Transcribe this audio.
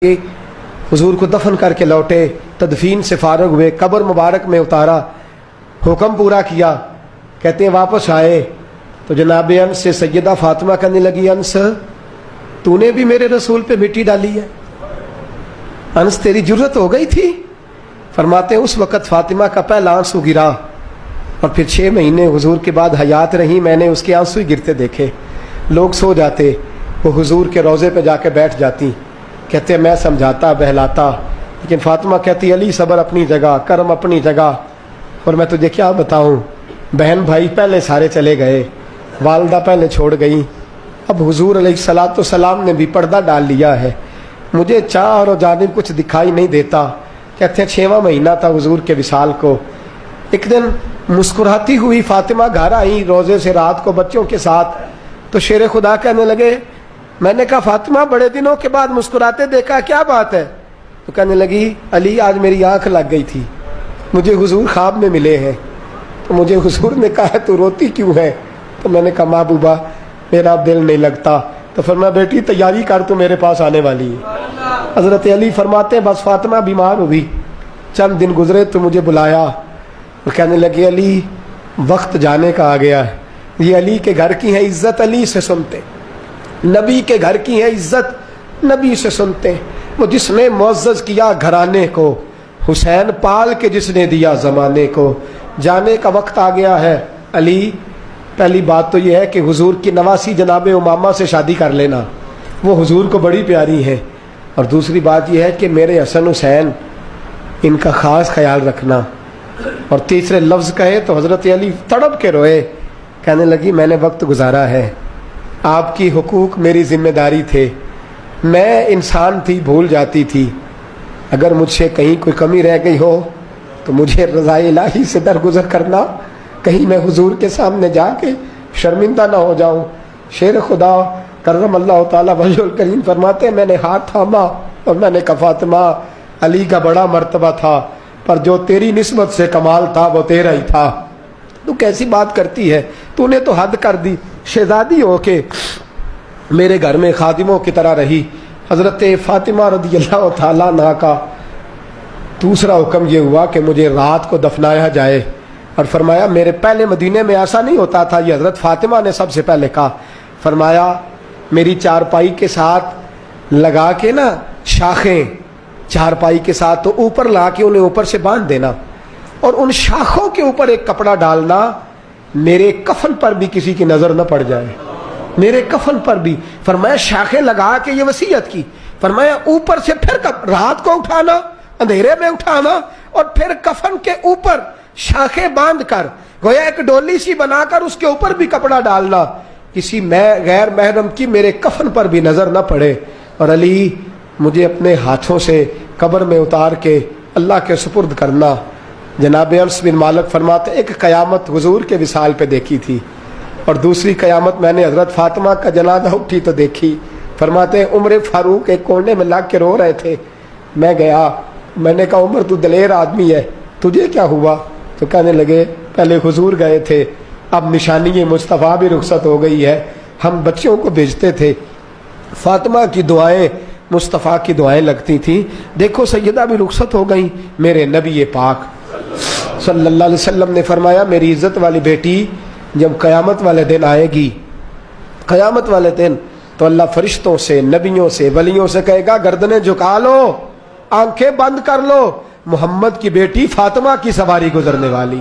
हुजूर को दफन करके लौटे, तदफीन से फारग हुए, कब्र मुबारक में उतारा, हुक्म पूरा किया। कहते हैं वापस आए तो जनाब अंस से सैयदा फातिमा कहने लगी, अंस तूने भी मेरे रसूल पे मिट्टी डाली है, अंस तेरी जुर्रत हो गई थी। फरमाते हैं उस वक़्त फातिमा का पहला आंसू गिरा और फिर 6 महीने हुजूर के बाद हयात रही, मैंने उसके आंसू ही गिरते देखे। लोग सो जाते, वो हुजूर के रोज़े पे जाके बैठ जाती। कहते मैं समझाता बहलाता, लेकिन फातिमा कहती अली सब्र अपनी जगह, करम अपनी जगह, और मैं तुझे क्या बताऊं, बहन भाई पहले सारे चले गए, वालदा पहले छोड़ गई, अब हुजूर अलैहिस्सलाम ने भी पर्दा डाल लिया है, मुझे चार और जानिब कुछ दिखाई नहीं देता। कहते हैं 6वां महीना था हुजूर के विसाल को। एक दिन मुस्कुराती हुई फातिमा घर आई रोज़े से रात को बच्चों के साथ, तो शेर खुदा कहने लगे, मैंने कहा फातिमा बड़े दिनों के बाद मुस्कुराते देखा, क्या बात है? तो कहने लगी अली आज मेरी आंख लग गई थी, मुझे हुजूर ख्वाब में मिले हैं, तो मुझे हुजूर ने कहा तू रोती क्यों है? तो मैंने कहा महबूबा मेरा दिल नहीं लगता। तो फरमाया बेटी तैयारी कर, तू मेरे पास आने वाली है। हजरत अली फरमाते हैं बस फातिमा बीमार हुई, चंद दिन गुजरे तो मुझे बुलाया और कहने लगे अली वक्त जाने का आ गया है, ये अली के घर की है इज्जत अली से सुनते, नबी के घर की है इज्जत नबी से सुनते, वो जिसने मुअज़्ज़ज़ किया घराने को, हुसैन पाल के जिसने दिया ज़माने को, जाने का वक्त आ गया है। अली पहली बात तो ये है कि हुजूर की नवासी जनाब उमामा से शादी कर लेना, वो हुजूर को बड़ी प्यारी है, और दूसरी बात यह है कि मेरे हसन हुसैन इनका ख़ास ख्याल रखना। और तीसरे लफ्ज़ कहे तो हज़रत अली तड़प के रोए, कहने लगी मैंने वक्त गुजारा है, आपकी हुकूक मेरी जिम्मेदारी थे, मैं इंसान थी भूल जाती थी, अगर मुझसे कहीं कोई कमी रह गई हो तो मुझे रज़ाए इलाही से दरगुजर करना, कहीं मैं हुजूर के सामने जाके शर्मिंदा ना हो जाऊं। शेर खुदा करम अल्लाह ताला वजहुल करीम फरमाते हैं मैंने हाथ थामा और मैंने कहा फातिमा अली का बड़ा मर्तबा था, पर जो तेरी निस्बत से कमाल था वो तेरा ही था। तू कैसी बात करती है, तूने तो हद कर दी, शहजादी हो के मेरे घर में खादिमों की तरह रही। हज़रत फातिमा रज़ियल्लाहु ताला अन्हा का दूसरा हुक्म ये हुआ कि मुझे रात को दफनाया जाए, और फरमाया मेरे पहले मदीने में ऐसा नहीं होता था, ये हज़रत फातिमा ने सबसे पहले कहा। फरमाया मेरी चारपाई के साथ लगा के ना शाखें, चारपाई के साथ तो ऊपर ला के उन्हें ऊपर से बांध देना, और उन शाखों के ऊपर एक कपड़ा डालना, मेरे कफन पर भी किसी की नजर न पड़ जाए, मेरे कफन पर भी। फरमाया शाखें लगा के ये वसीयत की, फरमाया ऊपर से फिर रात को उठाना, अंधेरे में उठाना, और फिर कफन के ऊपर शाखें बांध कर गोया एक डोली सी बनाकर उसके ऊपर भी कपड़ा डालना, किसी गैर महरम की मेरे कफन पर भी नजर न पड़े। और अली मुझे अपने हाथों से कब्र में उतार के अल्लाह के सुपुर्द करना। जनाब अनस बिन मालिक फरमाते एक क़यामत हुजूर के विसाल पे देखी थी, और दूसरी क़यामत मैंने हज़रत फातिमा का जनाजा उठी तो देखी। फरमाते उमर फारूक एक कोने में लग के रो रहे थे, मैं गया, मैंने कहा उमर तू दलेर आदमी है, तुझे क्या हुआ? तो कहने लगे पहले हुजूर गए थे, अब निशानी मुस्तफ़ा भी रुखसत हो गई है, हम बच्चों को भेजते थे, फातिमा की दुआएं मुस्तफ़ा की दुआएं लगती थी, देखो सैयदा भी रुखसत हो गई। मेरे नबी पाक सल्लल्लाहु अलैहि वसल्लम ने फरमाया मेरी इज्जत वाली बेटी जब क़यामत वाले दिन आएगी, क़यामत वाले दिन, तो अल्लाह फरिश्तों से, नबियों से, वलियों से कहेगा गर्दनें झुका लो, आंखें बंद कर लो, मोहम्मद की बेटी फातिमा की सवारी गुजरने वाली।